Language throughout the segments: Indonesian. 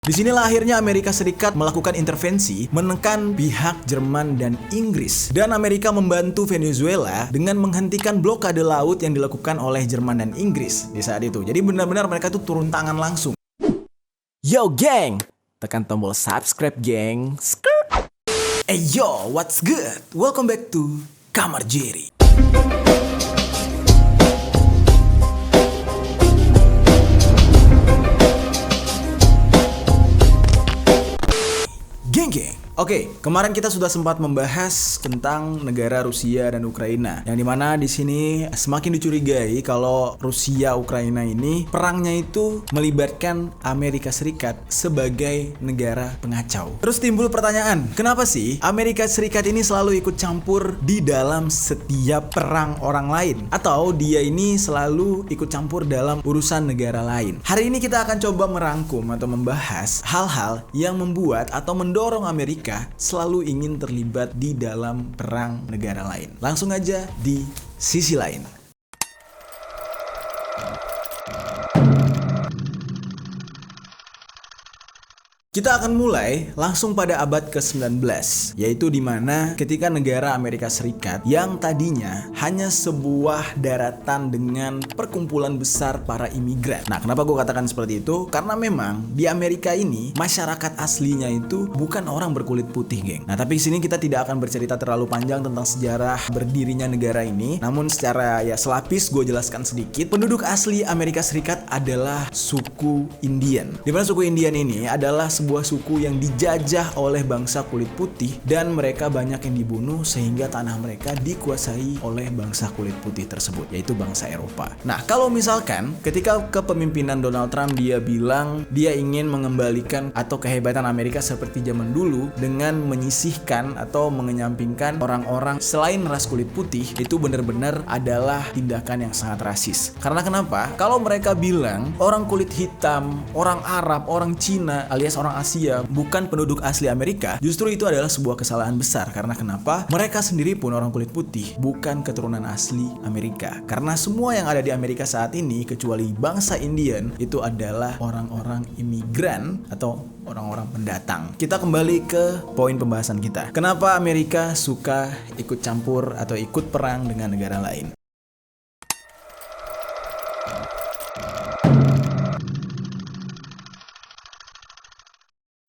Disinilah akhirnya Amerika Serikat melakukan intervensi menekan pihak Jerman dan Inggris. Dan Amerika membantu Venezuela dengan menghentikan blokade laut yang dilakukan oleh Jerman dan Inggris di saat itu. Jadi benar-benar mereka tuh turun tangan langsung. Yo geng, tekan tombol subscribe geng. Hey yo, what's good? Welcome back to Kamar Jerry. Geng. Oke, kemarin kita sudah sempat membahas tentang negara Rusia dan Ukraina, yang dimana di sini semakin dicurigai kalau Rusia Ukraina ini perangnya itu melibatkan Amerika Serikat sebagai negara pengacau. Terus timbul pertanyaan, kenapa sih Amerika Serikat ini selalu ikut campur di dalam setiap perang orang lain, atau dia ini selalu ikut campur dalam urusan negara lain? Hari ini kita akan coba merangkum atau membahas hal-hal yang membuat atau mendorong Amerika selalu ingin terlibat di dalam perang negara lain. Langsung aja di sisi lain. Kita akan mulai langsung pada abad ke-19, yaitu di mana ketika negara Amerika Serikat yang tadinya hanya sebuah daratan dengan perkumpulan besar para imigran. Nah, kenapa gue katakan seperti itu? Karena memang di Amerika ini masyarakat aslinya itu bukan orang berkulit putih, geng. Nah, tapi di sini kita tidak akan bercerita terlalu panjang tentang sejarah berdirinya negara ini. Namun secara selapis gue jelaskan sedikit. Penduduk asli Amerika Serikat adalah suku Indian. Di mana suku Indian ini adalah sebuah suku yang dijajah oleh bangsa kulit putih dan mereka banyak yang dibunuh sehingga tanah mereka dikuasai oleh bangsa kulit putih tersebut, yaitu bangsa Eropa. Nah, kalau misalkan ketika kepemimpinan Donald Trump dia bilang dia ingin mengembalikan atau kehebatan Amerika seperti zaman dulu dengan menyisihkan atau mengenyampingkan orang-orang selain ras kulit putih, itu benar-benar adalah tindakan yang sangat rasis. Karena kenapa? Kalau mereka bilang orang kulit hitam, orang Arab, orang Cina alias orang Asia bukan penduduk asli Amerika, justru itu adalah sebuah kesalahan besar. Karena kenapa? Mereka sendiri pun orang kulit putih bukan keturunan asli Amerika. Karena semua yang ada di Amerika saat ini kecuali bangsa Indian itu adalah orang-orang imigran atau orang-orang pendatang. Kita kembali ke poin pembahasan kita. Kenapa Amerika suka ikut campur atau ikut perang dengan negara lain?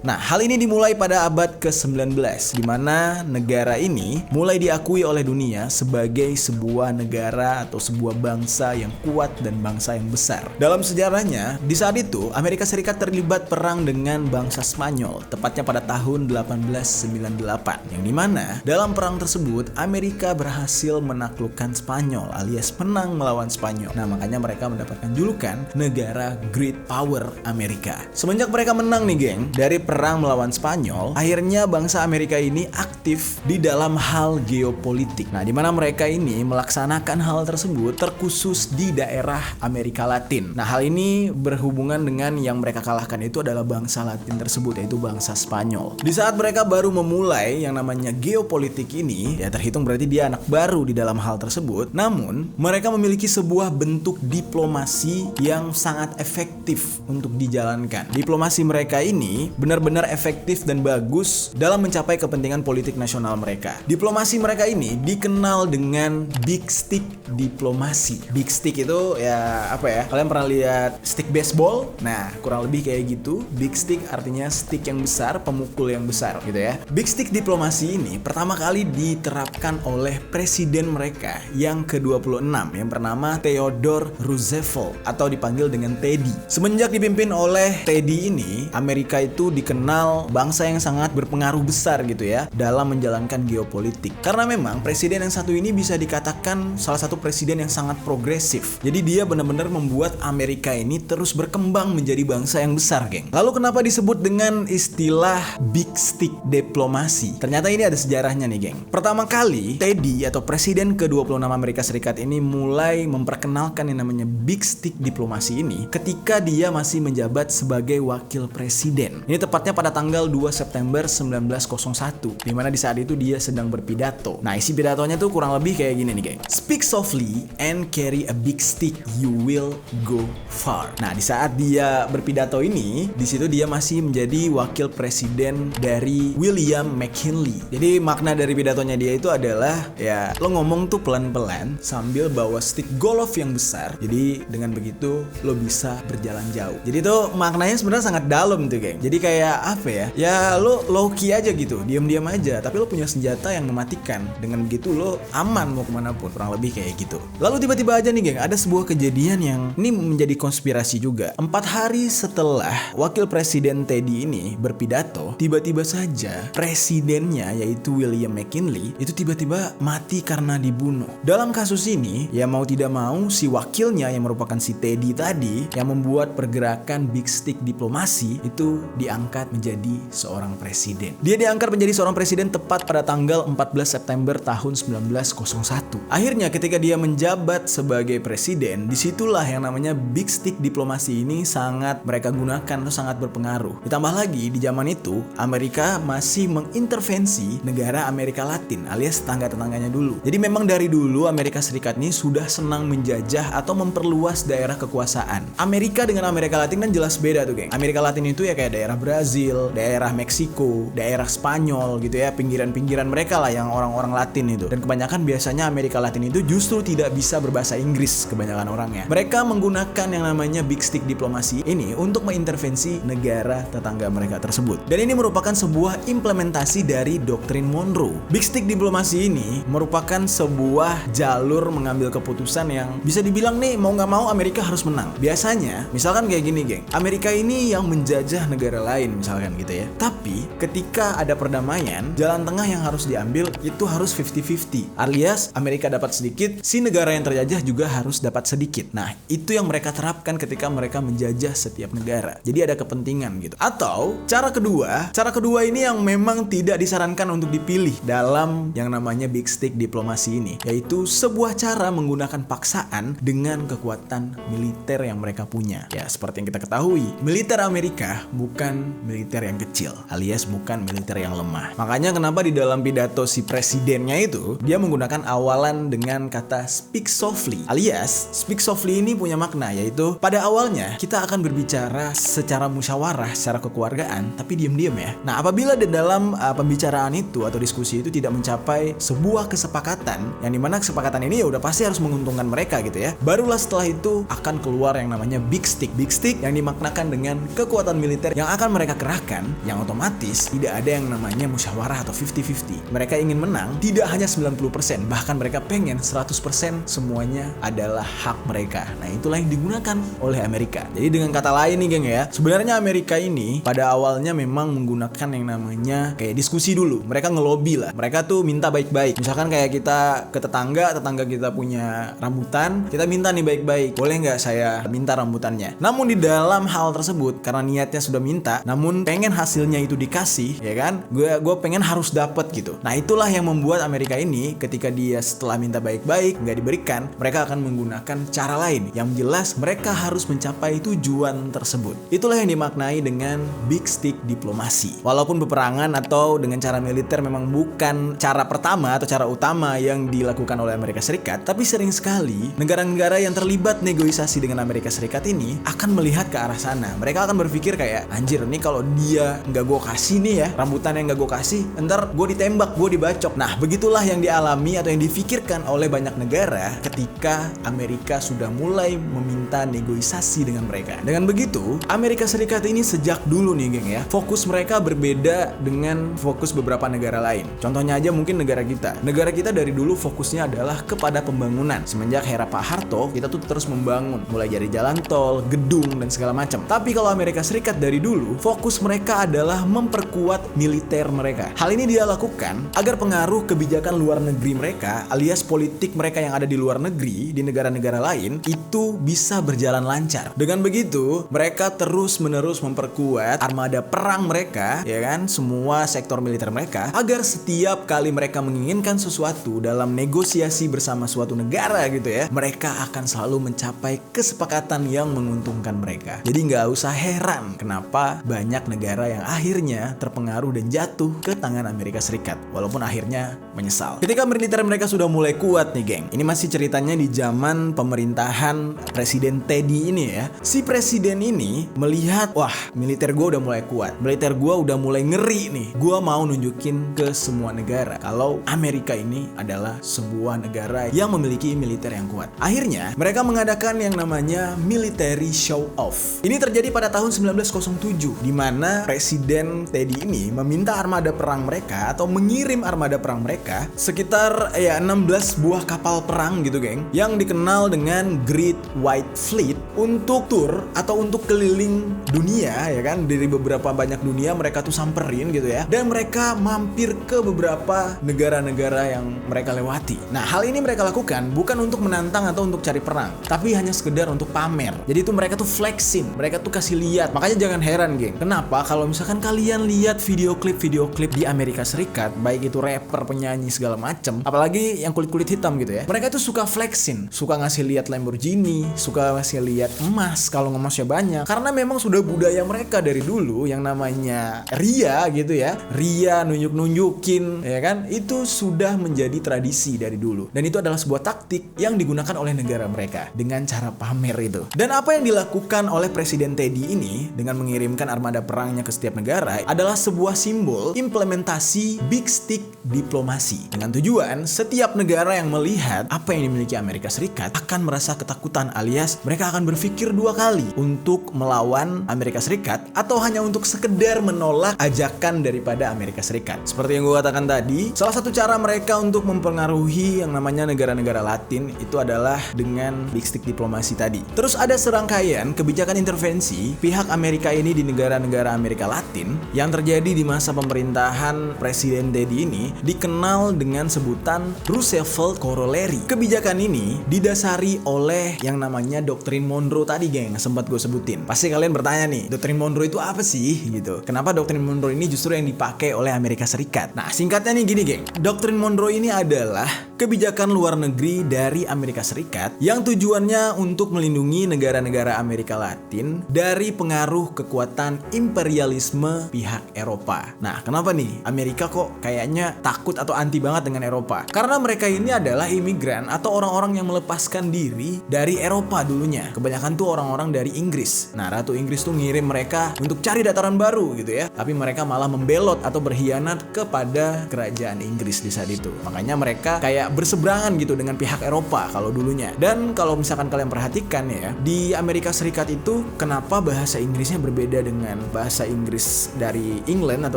Nah, hal ini dimulai pada abad ke-19, di mana negara ini mulai diakui oleh dunia sebagai sebuah negara atau sebuah bangsa yang kuat dan bangsa yang besar. Dalam sejarahnya, di saat itu Amerika Serikat terlibat perang dengan bangsa Spanyol, tepatnya pada tahun 1898, yang dimana dalam perang tersebut Amerika berhasil menaklukkan Spanyol alias menang melawan Spanyol. Nah, makanya mereka mendapatkan julukan negara Great Power Amerika. Semenjak mereka menang nih, geng, dari perang melawan Spanyol, akhirnya bangsa Amerika ini aktif di dalam hal geopolitik. Nah, di mana mereka ini melaksanakan hal tersebut terkhusus di daerah Amerika Latin. Nah, hal ini berhubungan dengan yang mereka kalahkan itu adalah bangsa Latin tersebut, yaitu bangsa Spanyol. Di saat mereka baru memulai yang namanya geopolitik ini, ya terhitung berarti dia anak baru di dalam hal tersebut. Namun, mereka memiliki sebuah bentuk diplomasi yang sangat efektif untuk dijalankan. Diplomasi mereka ini benar-benar efektif dan bagus dalam mencapai kepentingan politik nasional mereka. Diplomasi mereka ini dikenal dengan big stick diplomasi. Big stick itu ya apa ya? Kalian pernah lihat stick baseball? Nah, kurang lebih kayak gitu. Big stick artinya stick yang besar, pemukul yang besar gitu ya. Big stick diplomasi ini pertama kali diterapkan oleh presiden mereka yang ke-26 yang bernama Theodore Roosevelt atau dipanggil dengan Teddy. Semenjak dipimpin oleh Teddy ini, Amerika itu dikenal bangsa yang sangat berpengaruh besar gitu ya dalam menjalankan geopolitik. Karena memang presiden yang satu ini bisa dikatakan salah satu presiden yang sangat progresif. Jadi dia benar-benar membuat Amerika ini terus berkembang menjadi bangsa yang besar, geng. Lalu kenapa disebut dengan istilah big stick diplomasi? Ternyata ini ada sejarahnya nih, geng. Pertama kali Teddy atau presiden ke-26 Amerika Serikat ini mulai memperkenalkan yang namanya big stick diplomasi ini ketika dia masih menjabat sebagai wakil presiden. Ini tepat tepatnya pada tanggal 2 September 1901, dimana di saat itu dia sedang berpidato. Nah, isi pidatonya tuh kurang lebih kayak gini nih, geng. Speak softly and carry a big stick, you will go far. Nah, di saat dia berpidato ini, di situ dia masih menjadi wakil presiden dari William McKinley. Jadi makna dari pidatonya dia itu adalah ya lo ngomong tuh pelan-pelan sambil bawa stick golf yang besar. Jadi dengan begitu lo bisa berjalan jauh. Jadi tuh maknanya sebenarnya sangat dalam tuh, geng. Jadi kayak apa ya? Ya lo low key aja gitu, diam-diam aja. Tapi lo punya senjata yang mematikan. Dengan begitu lo aman mau kemanapun. Kurang lebih kayak gitu. Lalu tiba-tiba aja nih, geng, ada sebuah kejadian yang ini menjadi konspirasi juga. 4 hari setelah wakil presiden Teddy ini berpidato, tiba-tiba saja presidennya yaitu William McKinley itu tiba-tiba mati karena dibunuh. Dalam kasus ini, ya mau tidak mau si wakilnya yang merupakan si Teddy tadi yang membuat pergerakan big stick diplomasi itu diangkat menjadi seorang presiden. Dia diangkat menjadi seorang presiden tepat pada tanggal 14 September tahun 1901. Akhirnya ketika dia menjabat sebagai presiden, disitulah yang namanya big stick diplomasi ini sangat mereka gunakan, itu sangat berpengaruh. Ditambah lagi di zaman itu Amerika masih mengintervensi negara Amerika Latin alias tetangga-tetangganya dulu. Jadi memang dari dulu Amerika Serikat ini sudah senang menjajah atau memperluas daerah kekuasaan. Amerika dengan Amerika Latin kan jelas beda tuh, geng. Amerika Latin itu ya kayak daerah Brazil, daerah Meksiko, daerah Spanyol gitu ya, pinggiran-pinggiran mereka lah yang orang-orang Latin itu. Dan kebanyakan biasanya Amerika Latin itu justru tidak bisa berbahasa Inggris kebanyakan orangnya. Mereka menggunakan yang namanya big stick diplomasi ini untuk mengintervensi negara tetangga mereka tersebut. Dan ini merupakan sebuah implementasi dari doktrin Monroe. Big stick diplomasi ini merupakan sebuah jalur mengambil keputusan yang bisa dibilang nih mau nggak mau Amerika harus menang. Biasanya, misalkan kayak gini, geng. Amerika ini yang menjajah negara lain misalkan gitu ya. Tapi ketika ada perdamaian, jalan tengah yang harus diambil itu harus 50-50. Alias Amerika dapat sedikit, si negara yang terjajah juga harus dapat sedikit. Nah, itu yang mereka terapkan ketika mereka menjajah setiap negara. Jadi ada kepentingan gitu. Atau cara kedua ini yang memang tidak disarankan untuk dipilih dalam yang namanya big stick diplomasi ini, yaitu sebuah cara menggunakan paksaan dengan kekuatan militer yang mereka punya. Ya, seperti yang kita ketahui, militer Amerika bukan militer yang kecil, alias bukan militer yang lemah. Makanya kenapa di dalam pidato si presidennya itu, dia menggunakan awalan dengan kata speak softly, alias speak softly ini punya makna, yaitu pada awalnya kita akan berbicara secara musyawarah, secara kekeluargaan, tapi diam-diam ya. Nah, apabila di dalam pembicaraan itu atau diskusi itu tidak mencapai sebuah kesepakatan, yang dimana kesepakatan ini ya udah pasti harus menguntungkan mereka gitu ya, barulah setelah itu akan keluar yang namanya big stick. Big stick yang dimaknakan dengan kekuatan militer yang akan mereka kerahkan, yang otomatis tidak ada yang namanya musyawarah atau 50-50. Mereka ingin menang tidak hanya 90%, bahkan mereka pengen 100% semuanya adalah hak mereka. Nah, itulah yang digunakan oleh Amerika. Jadi dengan kata lain nih, geng ya, sebenarnya Amerika ini pada awalnya memang menggunakan yang namanya kayak diskusi dulu. Mereka ngelobi lah. Mereka tuh minta baik-baik. Misalkan kayak kita ke tetangga kita punya rambutan, kita minta nih baik-baik, boleh nggak saya minta rambutannya? Namun di dalam hal tersebut, karena niatnya sudah minta, namun pengen hasilnya itu dikasih, ya kan? Gue pengen harus dapat gitu. Nah, itulah yang membuat Amerika ini ketika dia setelah minta baik-baik nggak diberikan, mereka akan menggunakan cara lain yang jelas mereka harus mencapai tujuan tersebut. Itulah yang dimaknai dengan big stick diplomasi. Walaupun peperangan atau dengan cara militer memang bukan cara pertama atau cara utama yang dilakukan oleh Amerika Serikat, tapi sering sekali negara-negara yang terlibat negosiasi dengan Amerika Serikat ini akan melihat ke arah sana. Mereka akan berpikir kayak, anjir nih kalau dia nggak gue kasih nih ya, rambutan yang nggak gue kasih, ntar gue ditembak, gue dibacok. Nah, begitulah yang dialami atau yang difikirkan oleh banyak negara ketika Amerika sudah mulai meminta negosiasi dengan mereka. Dengan begitu, Amerika Serikat ini sejak dulu nih, geng ya, fokus mereka berbeda dengan fokus beberapa negara lain. Contohnya aja mungkin negara kita. Negara kita dari dulu fokusnya adalah kepada pembangunan. Semenjak era Pak Harto, kita tuh terus membangun, mulai dari jalan tol, gedung, dan segala macam. Tapi kalau Amerika Serikat dari dulu, fokus mereka adalah memperkuat militer mereka. Hal ini dia lakukan agar pengaruh kebijakan luar negeri mereka, alias politik mereka yang ada di luar negeri, di negara-negara lain, itu bisa berjalan lancar. Dengan begitu, mereka terus-menerus memperkuat armada perang mereka, ya kan, semua sektor militer mereka, agar setiap kali mereka menginginkan sesuatu dalam negosiasi bersama suatu negara gitu ya, mereka akan selalu mencapai kesepakatan yang menguntungkan mereka. Jadi nggak usah heran kenapa banyak negara yang akhirnya terpengaruh dan jatuh ke tangan Amerika Serikat, walaupun akhirnya menyesal. Ketika militer mereka sudah mulai kuat nih geng, ini masih ceritanya di zaman pemerintahan Presiden Teddy ini ya. Si presiden ini melihat, wah militer gue udah mulai kuat, militer gue udah mulai ngeri nih, gue mau nunjukin ke semua negara kalau Amerika ini adalah sebuah negara yang memiliki militer yang kuat. Akhirnya mereka mengadakan yang namanya military show off. Ini terjadi pada tahun 1907, di mana Presiden Teddy ini meminta armada perang mereka atau mengirim armada perang mereka sekitar 16 buah kapal perang gitu geng, yang dikenal dengan Great White Fleet, untuk tur atau untuk keliling dunia ya kan. Dari beberapa banyak dunia mereka tuh samperin gitu ya, dan mereka mampir ke beberapa negara-negara yang mereka lewati. Nah hal ini mereka lakukan bukan untuk menantang atau untuk cari perang, tapi hanya sekedar untuk pamer. Jadi itu mereka tuh flexing, mereka tuh kasih lihat. Makanya jangan heran geng, kenapa kalau misalkan kalian lihat video klip di Amerika Serikat, baik itu rapper, penyanyi segala macem, apalagi yang kulit hitam gitu ya, mereka tuh suka flexing, suka ngasih lihat Lamborghini, suka ngasih lihat emas kalau emasnya banyak, karena memang sudah budaya mereka dari dulu yang namanya ria gitu ya, ria nunjukin ya kan, itu sudah menjadi tradisi dari dulu, dan itu adalah sebuah taktik yang digunakan oleh negara mereka dengan cara pamer itu. Dan apa yang dilakukan oleh Presiden Teddy ini dengan mengirimkan armada perangnya ke setiap negara adalah sebuah simbol implementasi big stick diplomasi, dengan tujuan setiap negara yang melihat apa yang dimiliki Amerika Serikat akan merasa ketakutan, alias mereka akan berpikir dua kali untuk melawan Amerika Serikat atau hanya untuk sekedar menolak ajakan daripada Amerika Serikat. Seperti yang gue katakan tadi, salah satu cara mereka untuk mempengaruhi yang namanya negara-negara Latin itu adalah dengan big stick diplomasi tadi. Terus ada serangkaian kebijakan intervensi pihak Amerika ini di negara-negara Amerika Latin yang terjadi di masa pemerintahan Presiden Teddy ini, dikenal dengan sebutan Roosevelt Corollary. Kebijakan ini didasari oleh yang namanya Doktrin Monroe tadi geng, sempat gue sebutin. Pasti kalian bertanya nih, Doktrin Monroe itu apa sih gitu? Kenapa Doktrin Monroe ini justru yang dipakai oleh Amerika Serikat? Nah singkatnya nih gini geng, Doktrin Monroe ini adalah kebijakan luar negeri dari Amerika Serikat yang tujuannya untuk melindungi negara-negara Amerika Latin dari pengaruh kekuatan imperialisme pihak Eropa. Nah kenapa nih Amerika kok kayaknya takut atau anti banget dengan Eropa? Karena mereka ini adalah imigran atau orang-orang yang melepaskan diri dari Eropa dulunya. Kebanyakan tuh orang-orang dari Inggris. Nah Ratu Inggris tuh ngirim mereka untuk cari dataran baru gitu ya, tapi mereka malah membelot atau berkhianat kepada kerajaan Inggris di saat itu. Makanya mereka kayak berseberangan gitu dengan pihak Eropa kalau dulunya. Dan kalau misalkan kalian perhatikan ya, di Amerika Serikat itu kenapa bahasa Inggrisnya berbeda dengan bahasa Inggris dari England atau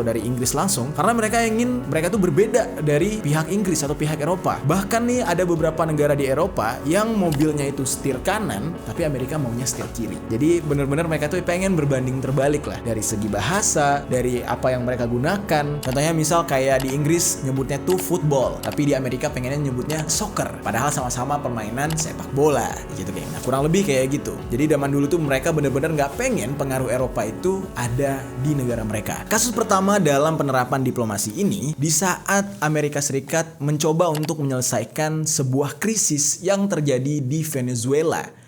dari Inggris langsung? Karena mereka tuh berbeda dari pihak Inggris atau pihak Eropa. Bahkan nih ada beberapa negara di Eropa yang mobilnya itu setir kanan, tapi Amerika maunya setir kiri. Jadi benar-benar mereka tuh pengen berbanding terbalik lah dari segi bahasa, dari apa yang mereka gunakan. Contohnya misal kayak di Inggris nyebutnya tuh football, tapi di Amerika pengennya nyebutnya soccer, padahal sama-sama permainan sepak bola gitu kayak. Nah kurang lebih kayak gitu. Jadi zaman dulu tuh mereka benar-benar nggak pengen pengaruh Eropa itu ada di negara mereka. Kasus pertama dalam penerapan diplomasi ini di saat Amerika Serikat mencoba untuk menyelesaikan sebuah krisis yang terjadi di Venezuela.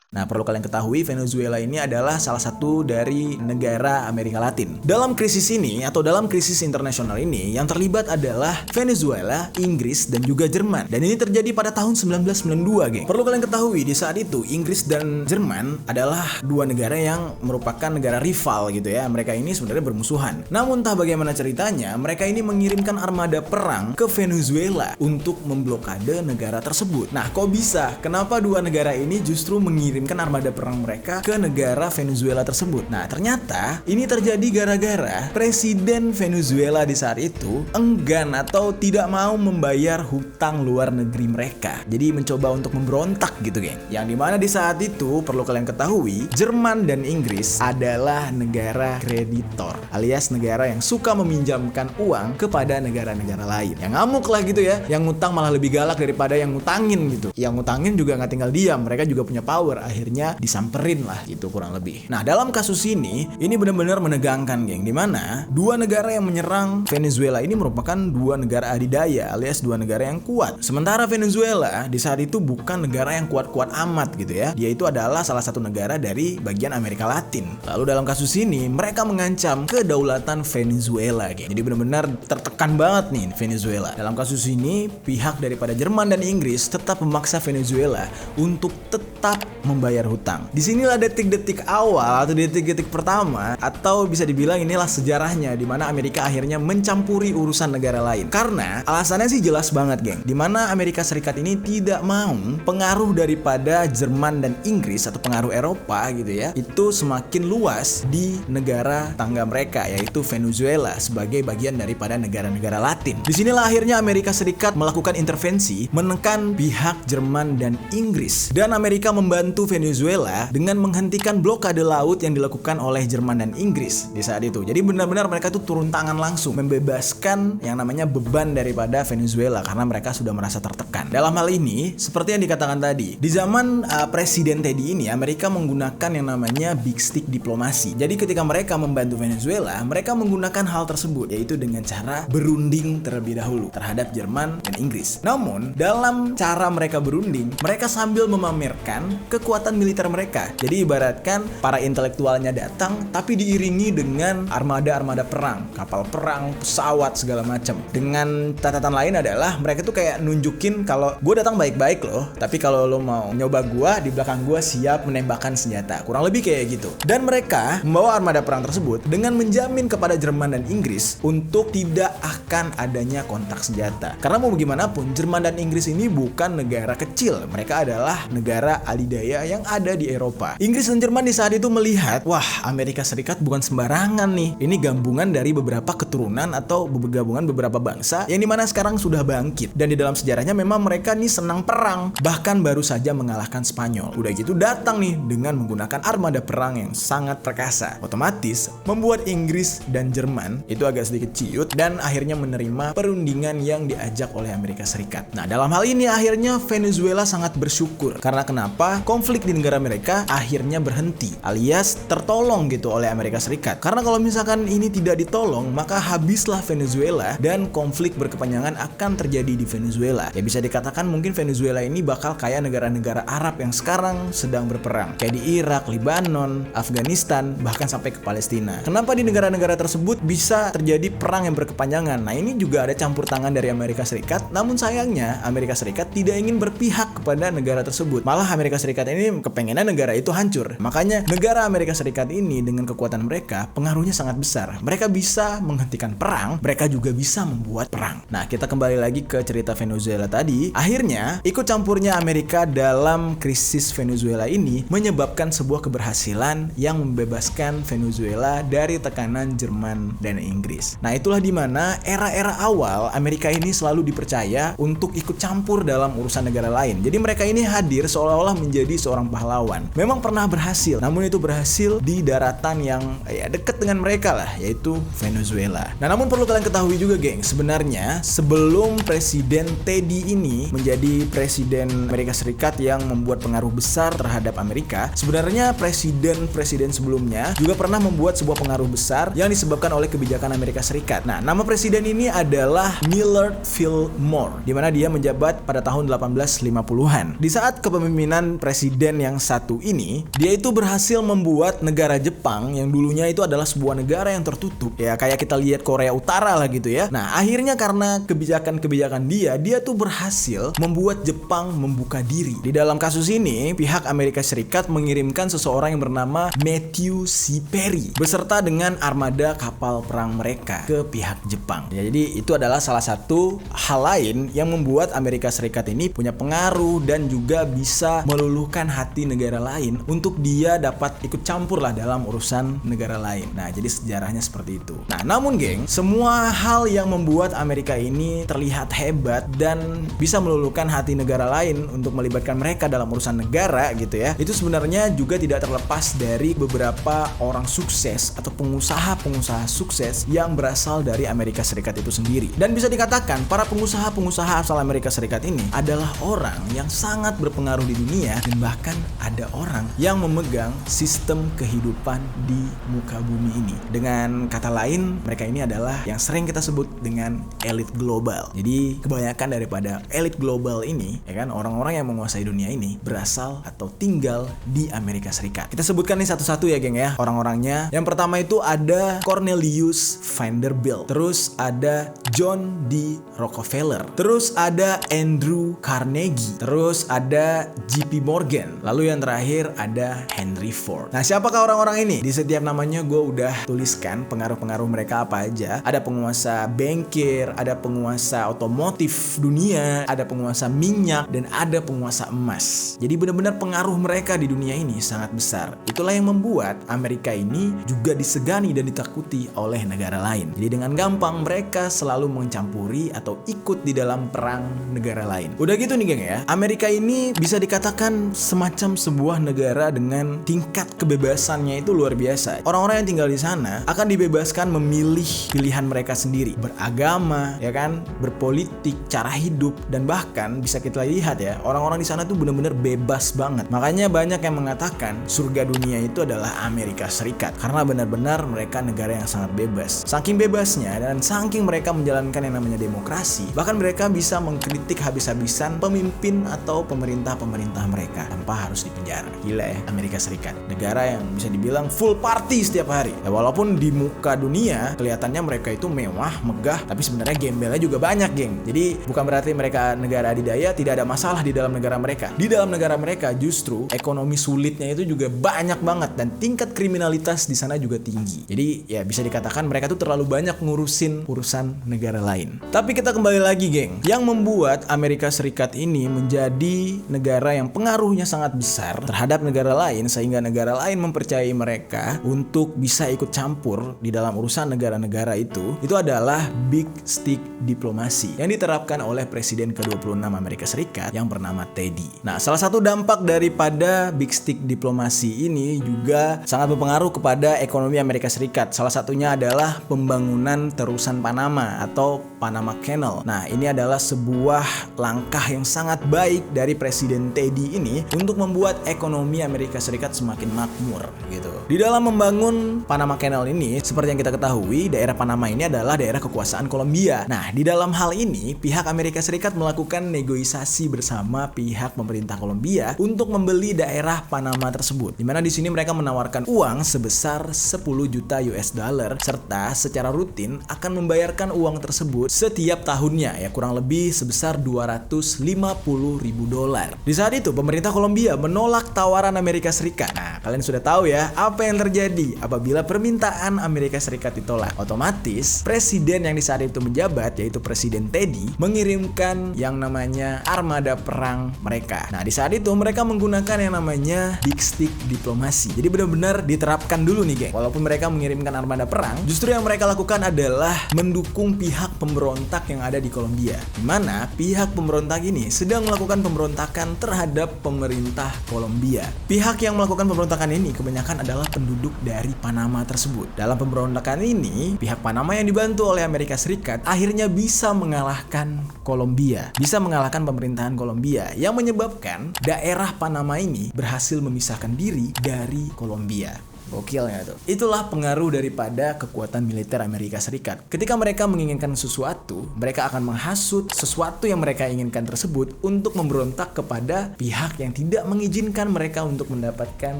Nah, perlu kalian ketahui, Venezuela ini adalah salah satu dari negara Amerika Latin. Dalam krisis ini, atau dalam krisis internasional ini, yang terlibat adalah Venezuela, Inggris, dan juga Jerman. Dan ini terjadi pada tahun 1992, geng. Perlu kalian ketahui, di saat itu, Inggris dan Jerman adalah dua negara yang merupakan negara rival gitu ya. Mereka ini sebenarnya bermusuhan. Namun, entah bagaimana ceritanya, mereka ini mengirimkan armada perang ke Venezuela untuk memblokade negara tersebut. Nah, kok bisa? Kenapa dua negara ini justru mengirim armada perang mereka ke negara Venezuela tersebut? Nah ternyata ini terjadi gara-gara Presiden Venezuela di saat itu enggan atau tidak mau membayar hutang luar negeri mereka. Jadi mencoba untuk memberontak gitu geng. Yang dimana di saat itu perlu kalian ketahui, Jerman dan Inggris adalah negara kreditor, alias negara yang suka meminjamkan uang kepada negara-negara lain. Yang ngamuk lah gitu ya, yang ngutang malah lebih galak daripada yang ngutangin gitu. Yang ngutangin juga nggak tinggal diam, mereka juga punya power akhirnya disamperin lah gitu kurang lebih. Nah dalam kasus ini benar-benar menegangkan geng, dimana dua negara yang menyerang Venezuela ini merupakan dua negara adidaya alias dua negara yang kuat. Sementara Venezuela di saat itu bukan negara yang kuat-kuat amat gitu ya. Dia itu adalah salah satu negara dari bagian Amerika Latin. Lalu dalam kasus ini mereka mengancam kedaulatan Venezuela geng. Jadi benar-benar tertekan banget nih Venezuela. Dalam kasus ini pihak daripada Jerman dan Inggris tetap memaksa Venezuela untuk tetap membayar hutang. Disinilah detik-detik awal atau detik-detik pertama, atau bisa dibilang inilah sejarahnya di mana Amerika akhirnya mencampuri urusan negara lain. Karena alasannya sih jelas banget geng, di mana Amerika Serikat ini tidak mau pengaruh daripada Jerman dan Inggris atau pengaruh Eropa gitu ya, itu semakin luas di negara tangga mereka, yaitu Venezuela sebagai bagian daripada negara-negara Latin. Disinilah akhirnya Amerika Serikat melakukan intervensi menekan pihak Jerman dan Inggris, dan Amerika membantu Venezuela dengan menghentikan blokade laut yang dilakukan oleh Jerman dan Inggris di saat itu. Jadi benar-benar mereka tuh turun tangan langsung membebaskan yang namanya beban daripada Venezuela karena mereka sudah merasa tertekan. Dalam hal ini seperti yang dikatakan tadi, di zaman Presiden Teddy ini Amerika menggunakan yang namanya big stick diplomasi. Jadi ketika mereka membantu Venezuela, mereka menggunakan hal tersebut, yaitu dengan cara berunding terlebih dahulu terhadap Jerman dan Inggris. Namun dalam cara mereka berunding, mereka sambil memamerkan kekuatan militer mereka. Jadi ibaratkan para intelektualnya datang tapi diiringi dengan armada-armada perang, kapal perang, pesawat segala macam. Dengan catatan lain adalah mereka tuh kayak nunjukin kalau gue datang baik-baik loh, tapi kalau lo mau nyoba gue, di belakang gue siap menembakkan senjata. Kurang lebih kayak gitu. Dan mereka membawa armada perang tersebut dengan menjamin kepada Jerman dan Inggris untuk tidak akan adanya kontak senjata. Karena mau bagaimanapun Jerman dan Inggris ini bukan negara kecil, mereka adalah negara adidaya yang ada di Eropa. Inggris dan Jerman di saat itu melihat, wah Amerika Serikat bukan sembarangan nih. Ini gabungan dari beberapa keturunan atau gabungan beberapa bangsa yang dimana sekarang sudah bangkit. Dan di dalam sejarahnya memang mereka nih senang perang. Bahkan baru saja mengalahkan Spanyol. Udah gitu datang nih dengan menggunakan armada perang yang sangat perkasa. Otomatis membuat Inggris dan Jerman itu agak sedikit ciut dan akhirnya menerima perundingan yang diajak oleh Amerika Serikat. Nah dalam hal ini akhirnya Venezuela sangat bersyukur. Karena kenapa? Konflik di negara mereka akhirnya berhenti alias tertolong gitu oleh Amerika Serikat. Karena kalau misalkan ini tidak ditolong, maka habislah Venezuela dan konflik berkepanjangan akan terjadi di Venezuela. Ya bisa dikatakan mungkin Venezuela ini bakal kayak negara-negara Arab yang sekarang sedang berperang. Kayak di Irak, Lebanon, Afghanistan, bahkan sampai ke Palestina. Kenapa di negara-negara tersebut bisa terjadi perang yang berkepanjangan? Nah ini juga ada campur tangan dari Amerika Serikat. Namun sayangnya Amerika Serikat tidak ingin berpihak kepada negara tersebut. Malah Amerika Serikat ini kepengenan negara itu hancur. Makanya negara Amerika Serikat ini dengan kekuatan mereka pengaruhnya sangat besar. Mereka bisa menghentikan perang, mereka juga bisa membuat perang. Nah kita kembali lagi ke cerita Venezuela tadi. Akhirnya ikut campurnya Amerika dalam krisis Venezuela ini menyebabkan sebuah keberhasilan yang membebaskan Venezuela dari tekanan Jerman dan Inggris. Nah itulah dimana era-era awal Amerika ini selalu dipercaya untuk ikut campur dalam urusan negara lain. Jadi mereka ini hadir seolah-olah menjadi seorang pahlawan. Memang pernah berhasil, namun itu berhasil di daratan yang dekat dengan mereka lah, yaitu Venezuela. Nah namun perlu kalian ketahui juga geng, sebenarnya sebelum Presiden Teddy ini menjadi Presiden Amerika Serikat yang membuat pengaruh besar terhadap Amerika, sebenarnya presiden-presiden sebelumnya juga pernah membuat sebuah pengaruh besar yang disebabkan oleh kebijakan Amerika Serikat. Nah nama presiden ini adalah Millard Fillmore, di mana dia menjabat pada tahun 1850-an. Di saat kepemimpinan presiden yang satu ini, dia itu berhasil membuat negara Jepang yang dulunya itu adalah sebuah negara yang tertutup, ya kayak kita lihat Korea Utara lah gitu ya. Nah akhirnya karena kebijakan-kebijakan dia tuh berhasil membuat Jepang membuka diri. Di dalam kasus ini pihak Amerika Serikat mengirimkan seseorang yang bernama Matthew C. Perry beserta dengan armada kapal perang mereka ke pihak Jepang. Ya, jadi itu adalah salah satu hal lain yang membuat Amerika Serikat ini punya pengaruh dan juga bisa meluluhkan hati negara lain untuk dia dapat ikut campur lah dalam urusan negara lain. Nah jadi sejarahnya seperti itu. Nah namun geng, semua hal yang membuat Amerika ini terlihat hebat dan bisa meluluhkan hati negara lain untuk melibatkan mereka dalam urusan negara gitu ya, itu sebenarnya juga tidak terlepas dari beberapa orang sukses atau pengusaha-pengusaha sukses yang berasal dari Amerika Serikat itu sendiri. Dan bisa dikatakan para pengusaha-pengusaha asal Amerika Serikat ini adalah orang yang sangat berpengaruh di dunia dunia, dan bahkan ada orang yang memegang sistem kehidupan di muka bumi ini. Dengan kata lain, mereka ini adalah yang sering kita sebut dengan elit global. Jadi kebanyakan daripada elit global ini, ya kan, orang-orang yang menguasai dunia ini berasal atau tinggal di Amerika Serikat. Kita sebutkan nih satu-satu ya, geng ya, orang-orangnya. Yang pertama itu ada Cornelius Vanderbilt, terus ada John D. Rockefeller, terus ada Andrew Carnegie, terus ada JP Morgan, lalu yang terakhir ada Henry Ford. Nah, siapakah orang-orang ini? Di setiap namanya gue udah tuliskan pengaruh-pengaruh mereka apa aja. Ada penguasa bankir, ada penguasa otomotif dunia, ada penguasa minyak, dan ada penguasa emas. Jadi benar-benar pengaruh mereka di dunia ini sangat besar. Itulah yang membuat Amerika ini juga disegani dan ditakuti oleh negara lain. Jadi dengan gampang mereka selalu mencampuri atau ikut di dalam perang negara lain. Udah gitu nih geng ya, Amerika ini bisa dikatakan semacam sebuah negara dengan tingkat kebebasannya itu luar biasa. Orang-orang yang tinggal di sana akan dibebaskan memilih pilihan mereka sendiri, beragama, ya kan, berpolitik, cara hidup, dan bahkan bisa kita lihat ya, orang-orang di sana tuh benar-benar bebas banget. Makanya banyak yang mengatakan surga dunia itu adalah Amerika Serikat, karena benar-benar mereka negara yang sangat bebas. Saking bebasnya dan saking mereka menjalankan yang namanya demokrasi, bahkan mereka bisa mengkritik habis-habisan pemimpin atau pemerintah-pemerintah mereka tanpa harus dipenjara. Gila ya, Amerika Serikat, negara yang bisa dibilang full party setiap hari. Ya walaupun di muka dunia kelihatannya mereka itu mewah, megah, tapi sebenarnya gembelnya juga banyak, geng. Jadi bukan berarti mereka negara adidaya, tidak ada masalah di dalam negara mereka. Di dalam negara mereka justru ekonomi sulitnya itu juga banyak banget, dan tingkat kriminalitas di sana juga tinggi. Jadi ya bisa dikatakan mereka tuh terlalu banyak ngurusin urusan negara lain. Tapi kita kembali lagi, geng. Yang membuat Amerika Serikat ini menjadi negara yang pengaruhnya sangat besar terhadap negara lain, sehingga negara lain mempercayai mereka untuk bisa ikut campur di dalam urusan negara-negara itu adalah Big Stick Diplomasi yang diterapkan oleh Presiden ke-26 Amerika Serikat yang bernama Teddy. Nah, salah satu dampak daripada Big Stick Diplomasi ini juga sangat berpengaruh kepada ekonomi Amerika Serikat. Salah satunya adalah pembangunan terusan Panama atau Panama Canal. Nah, ini adalah sebuah langkah yang sangat baik dari Presiden Teddy ini untuk membuat ekonomi Amerika Serikat semakin makmur gitu. Di dalam membangun Panama Canal ini, seperti yang kita ketahui, daerah Panama ini adalah daerah kekuasaan Kolombia. Nah, di dalam hal ini, pihak Amerika Serikat melakukan negosiasi bersama pihak pemerintah Kolombia untuk membeli daerah Panama tersebut. Di mana di sini mereka menawarkan uang sebesar 10 juta US dollar serta secara rutin akan membayarkan uang tersebut setiap tahunnya, ya kurang lebih sebesar 250 ribu dolar. Di saat itu, pemerintah Kolombia menolak tawaran Amerika Serikat. Nah, kalian sudah tahu ya apa yang terjadi apabila permintaan Amerika Serikat ditolak. Otomatis presiden yang di saat itu menjabat, yaitu Presiden Teddy, mengirimkan yang namanya armada perang mereka. Nah, di saat itu mereka menggunakan yang namanya Big Stick Diplomasi. Jadi benar-benar diterapkan dulu nih, geng. Walaupun mereka mengirimkan armada perang, justru yang mereka lakukan adalah mendukung pihak pemberontak yang ada di Kolombia. Di mana pihak pemberontak ini sedang melakukan pemberontakan terhadap pemerintah Kolombia. Pihak yang melakukan pemberontakan ini kebanyakan adalah penduduk dari Panama tersebut. Dalam pemberontakan ini, pihak Panama yang dibantu oleh Amerika Serikat akhirnya bisa mengalahkan Kolombia, bisa mengalahkan pemerintahan Kolombia, yang menyebabkan daerah Panama ini berhasil memisahkan diri dari Kolombia. Gokil ya tuh. Itulah pengaruh daripada kekuatan militer Amerika Serikat. Ketika mereka menginginkan sesuatu, mereka akan menghasut sesuatu yang mereka inginkan tersebut untuk memberontak kepada pihak yang tidak mengizinkan mereka untuk mendapatkan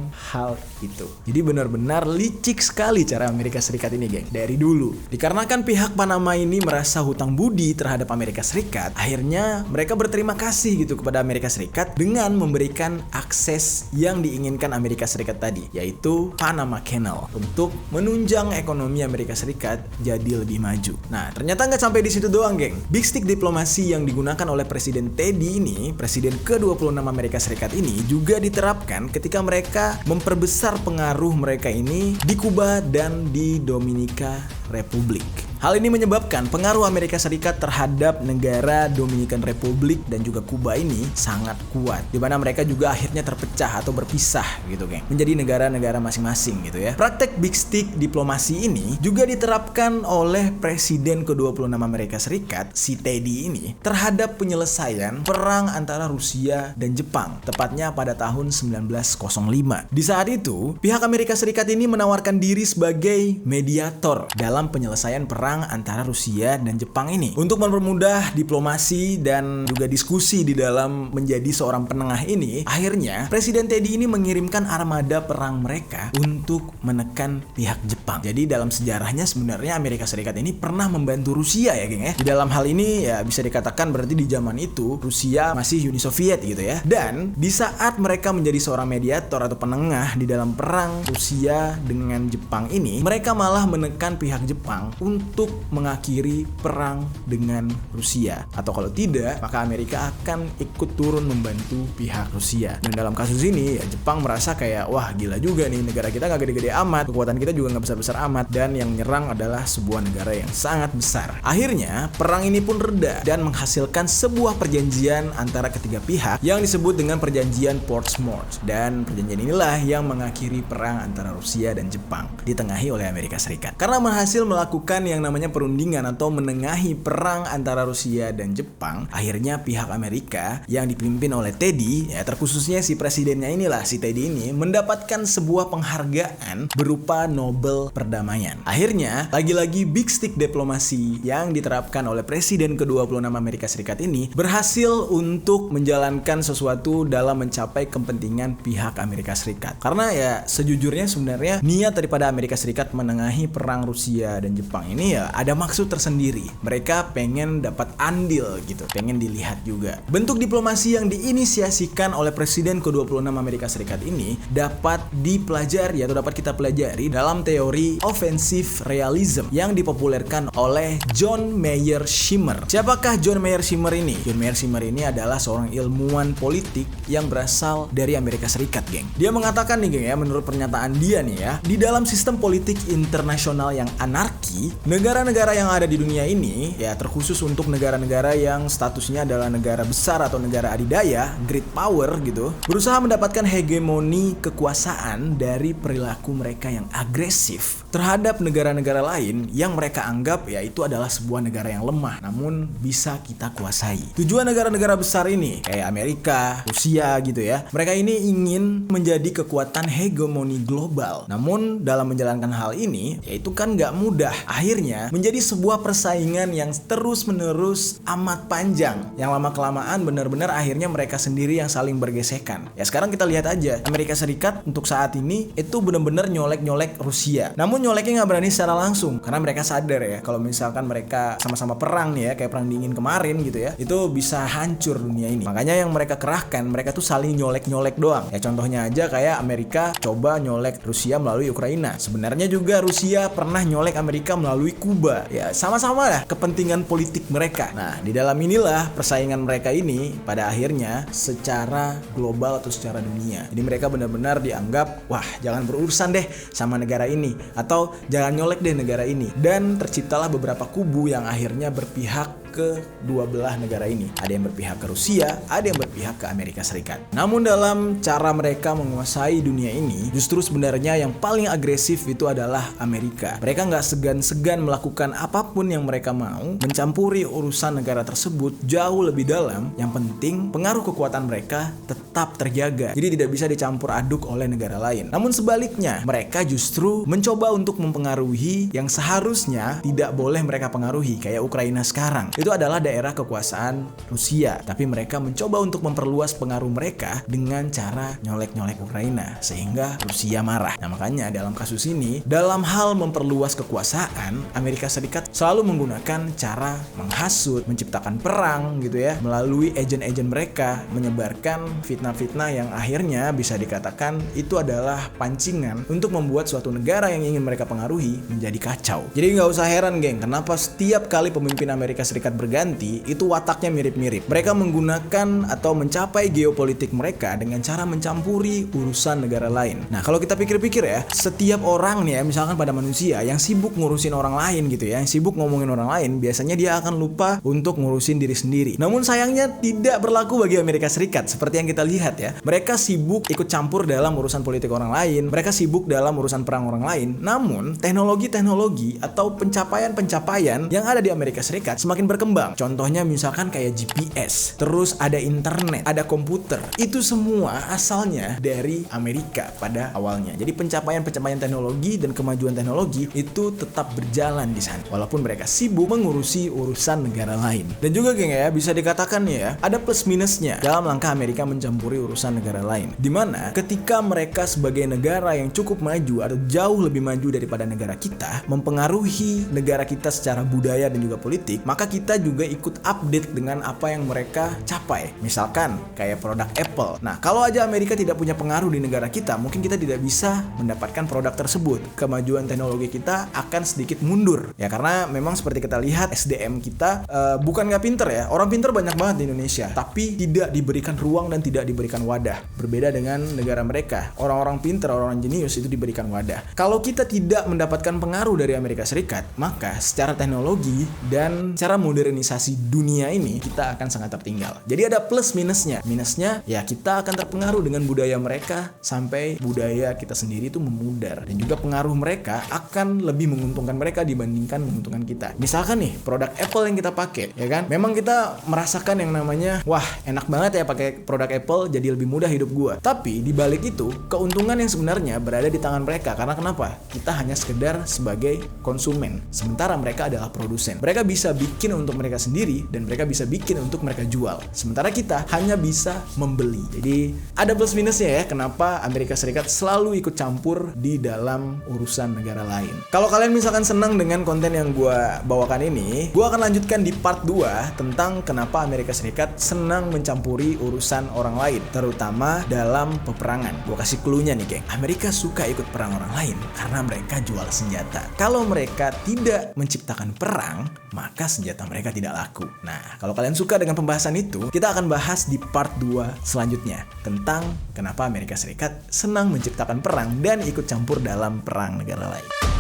hal itu. Jadi benar-benar licik sekali cara Amerika Serikat ini, geng. Dari dulu. Dikarenakan pihak Panama ini merasa hutang budi terhadap Amerika Serikat, akhirnya mereka berterima kasih gitu kepada Amerika Serikat dengan memberikan akses yang diinginkan Amerika Serikat tadi, yaitu Panama Canal, untuk menunjang ekonomi Amerika Serikat jadi lebih maju. Nah, ternyata nggak sampai di situ doang, geng. Big Stick Diplomasi yang digunakan oleh Presiden Teddy ini, Presiden ke-26 Amerika Serikat ini, juga diterapkan ketika mereka memperbesar pengaruh mereka ini di Kuba dan di Dominika Republic. Hal ini menyebabkan pengaruh Amerika Serikat terhadap negara Dominican Republic dan juga Kuba ini sangat kuat, di mana mereka juga akhirnya terpecah atau berpisah gitu, geng, menjadi negara-negara masing-masing gitu ya. Praktek big stick diplomasi ini juga diterapkan oleh Presiden ke-26 Amerika Serikat, si Teddy ini, terhadap penyelesaian perang antara Rusia dan Jepang, tepatnya pada tahun 1905. Di saat itu, pihak Amerika Serikat ini menawarkan diri sebagai mediator dalam penyelesaian perang antara Rusia dan Jepang ini untuk mempermudah diplomasi dan juga diskusi di dalam menjadi seorang penengah ini. Akhirnya Presiden Teddy ini mengirimkan armada perang mereka untuk menekan pihak Jepang. Jadi dalam sejarahnya sebenarnya Amerika Serikat ini pernah membantu Rusia ya, geng ya. Di dalam hal ini ya bisa dikatakan berarti di zaman itu Rusia masih Uni Soviet gitu ya. Dan di saat mereka menjadi seorang mediator atau penengah di dalam perang Rusia dengan Jepang ini, mereka malah menekan pihak Jepang untuk mengakhiri perang dengan Rusia, atau kalau tidak maka Amerika akan ikut turun membantu pihak Rusia. Dan dalam kasus ini ya Jepang merasa kayak wah gila juga nih, negara kita gak gede-gede amat, kekuatan kita juga gak besar-besar amat, dan yang menyerang adalah sebuah negara yang sangat besar. Akhirnya perang ini pun reda dan menghasilkan sebuah perjanjian antara ketiga pihak yang disebut dengan perjanjian Portsmouth, dan perjanjian inilah yang mengakhiri perang antara Rusia dan Jepang ditengahi oleh Amerika Serikat. Karena berhasil melakukan yang namanya perundingan atau menengahi perang antara Rusia dan Jepang, akhirnya pihak Amerika yang dipimpin oleh Teddy, ya terkhususnya si presidennya inilah, si Teddy ini mendapatkan sebuah penghargaan berupa Nobel Perdamaian. Akhirnya, lagi-lagi big stick diplomasi yang diterapkan oleh Presiden ke-26 Amerika Serikat ini berhasil untuk menjalankan sesuatu dalam mencapai kepentingan pihak Amerika Serikat. Karena ya sejujurnya sebenarnya niat daripada Amerika Serikat menengahi perang Rusia dan Jepang ini ya ada maksud tersendiri. Mereka pengen dapat andil gitu, pengen dilihat juga. Bentuk diplomasi yang diinisiasikan oleh Presiden ke-26 Amerika Serikat ini dapat dipelajari atau dapat kita pelajari dalam teori offensive realism yang dipopulerkan oleh John Mayer Schimmer. Siapakah John Mayer Schimmer ini? John Mayer Schimmer ini adalah seorang ilmuwan politik yang berasal dari Amerika Serikat, geng. Dia mengatakan nih, geng ya, menurut pernyataan dia nih ya, di dalam sistem politik internasional yang anarki, negara-negara yang ada di dunia ini, ya terkhusus untuk negara-negara yang statusnya adalah negara besar atau negara adidaya, great power gitu, berusaha mendapatkan hegemoni kekuasaan dari perilaku mereka yang agresif terhadap negara-negara lain yang mereka anggap ya itu adalah sebuah negara yang lemah namun bisa kita kuasai. Tujuan negara-negara besar ini kayak Amerika, Rusia gitu ya, mereka ini ingin menjadi kekuatan hegemoni global. Namun dalam menjalankan hal ini ya itu kan gak mudah. Akhirnya menjadi sebuah persaingan yang terus-menerus amat panjang, yang lama-kelamaan benar-benar akhirnya mereka sendiri yang saling bergesekan. Ya sekarang kita lihat aja, Amerika Serikat untuk saat ini itu benar-benar nyolek-nyolek Rusia. Namun nyoleknya nggak berani secara langsung karena mereka sadar ya kalau misalkan mereka sama-sama perang nih ya, kayak perang dingin kemarin gitu ya, itu bisa hancur dunia ini. Makanya yang mereka kerahkan, mereka tuh saling nyolek-nyolek doang. Ya contohnya aja kayak Amerika coba nyolek Rusia melalui Ukraina. Sebenarnya juga Rusia pernah nyolek Amerika melalui Kuba. Ya sama-sama lah kepentingan politik mereka. Nah di dalam inilah persaingan mereka ini pada akhirnya secara global atau secara dunia. Jadi mereka benar-benar dianggap wah jangan berurusan deh sama negara ini, atau jangan nyolek deh negara ini. Dan terciptalah beberapa kubu yang akhirnya berpihak ke dua belah negara ini. Ada yang berpihak ke Rusia, ada yang berpihak ke Amerika Serikat. Namun dalam cara mereka menguasai dunia ini, justru sebenarnya yang paling agresif itu adalah Amerika. Mereka nggak segan-segan melakukan apapun yang mereka mau, mencampuri urusan negara tersebut jauh lebih dalam. Yang penting pengaruh kekuatan mereka tetap terjaga. Jadi tidak bisa dicampur aduk oleh negara lain. Namun sebaliknya, mereka justru mencoba untuk mempengaruhi yang seharusnya tidak boleh mereka pengaruhi, kayak Ukraina sekarang. Itu adalah daerah kekuasaan Rusia, tapi mereka mencoba untuk memperluas pengaruh mereka dengan cara nyolek-nyolek Ukraina sehingga Rusia marah. Nah makanya dalam kasus ini, dalam hal memperluas kekuasaan, Amerika Serikat selalu menggunakan cara menghasut, menciptakan perang gitu ya, melalui agen-agen mereka, menyebarkan fitnah-fitnah yang akhirnya bisa dikatakan itu adalah pancingan untuk membuat suatu negara yang ingin mereka pengaruhi menjadi kacau. Jadi nggak usah heran geng, kenapa setiap kali pemimpin Amerika Serikat berganti, itu wataknya mirip-mirip. Mereka menggunakan atau mencapai geopolitik mereka dengan cara mencampuri urusan negara lain. Nah, kalau kita pikir-pikir ya, setiap orang nih ya, misalkan pada manusia yang sibuk ngurusin orang lain gitu ya, yang sibuk ngomongin orang lain, biasanya dia akan lupa untuk ngurusin diri sendiri. Namun sayangnya tidak berlaku bagi Amerika Serikat. Seperti yang kita lihat ya, mereka sibuk ikut campur dalam urusan politik orang lain, mereka sibuk dalam urusan perang orang lain. Namun teknologi-teknologi atau pencapaian-pencapaian yang ada di Amerika Serikat semakin berkembang. Contohnya misalkan kayak GPS, terus ada internet, ada komputer. Itu semua asalnya dari Amerika pada awalnya. Jadi pencapaian-pencapaian teknologi dan kemajuan teknologi itu tetap berjalan di sana, walaupun mereka sibuk mengurusi urusan negara lain. Dan juga geng ya, bisa dikatakan ya, ada plus minusnya dalam langkah Amerika mencampuri urusan negara lain. Dimana ketika mereka sebagai negara yang cukup maju atau jauh lebih maju daripada negara kita, mempengaruhi negara kita secara budaya dan juga politik, maka kita juga ikut update dengan apa yang mereka capai. Misalkan kayak produk Apple. Nah, kalau aja Amerika tidak punya pengaruh di negara kita, mungkin kita tidak bisa mendapatkan produk tersebut. Kemajuan teknologi kita akan sedikit mundur. Ya, karena memang seperti kita lihat SDM kita bukan nggak pinter ya. Orang pinter banyak banget di Indonesia, tapi tidak diberikan ruang dan tidak diberikan wadah. Berbeda dengan negara mereka. Orang-orang pinter, orang-orang jenius itu diberikan wadah. Kalau kita tidak mendapatkan pengaruh dari Amerika Serikat, maka secara teknologi dan cara modernisasi dunia ini kita akan sangat tertinggal. Jadi ada plus minusnya. Minusnya ya kita akan terpengaruh dengan budaya mereka sampai budaya kita sendiri itu memudar, dan juga pengaruh mereka akan lebih menguntungkan mereka dibandingkan menguntungkan kita. Misalkan nih produk Apple yang kita pakai, ya kan? Memang kita merasakan yang namanya wah enak banget ya pakai produk Apple, jadi lebih mudah hidup gua. Tapi di balik itu keuntungan yang sebenarnya berada di tangan mereka. Karena kenapa? Kita hanya sekedar sebagai konsumen, sementara mereka adalah produsen. Mereka bisa bikin untuk mereka sendiri dan mereka bisa bikin untuk mereka jual, sementara kita hanya bisa membeli. Jadi ada plus minusnya ya, kenapa Amerika Serikat selalu ikut campur di dalam urusan negara lain. Kalau kalian misalkan senang dengan konten yang gua bawakan ini, gua akan lanjutkan di part 2 tentang kenapa Amerika Serikat senang mencampuri urusan orang lain, terutama dalam peperangan. Gua kasih clue-nya nih geng. Amerika suka ikut perang orang lain karena mereka jual senjata. Kalau mereka tidak menciptakan perang, maka senjata mereka tidak laku. Nah, kalau kalian suka dengan pembahasan itu, kita akan bahas di part 2 selanjutnya tentang kenapa Amerika Serikat senang menciptakan perang dan ikut campur dalam perang negara lain.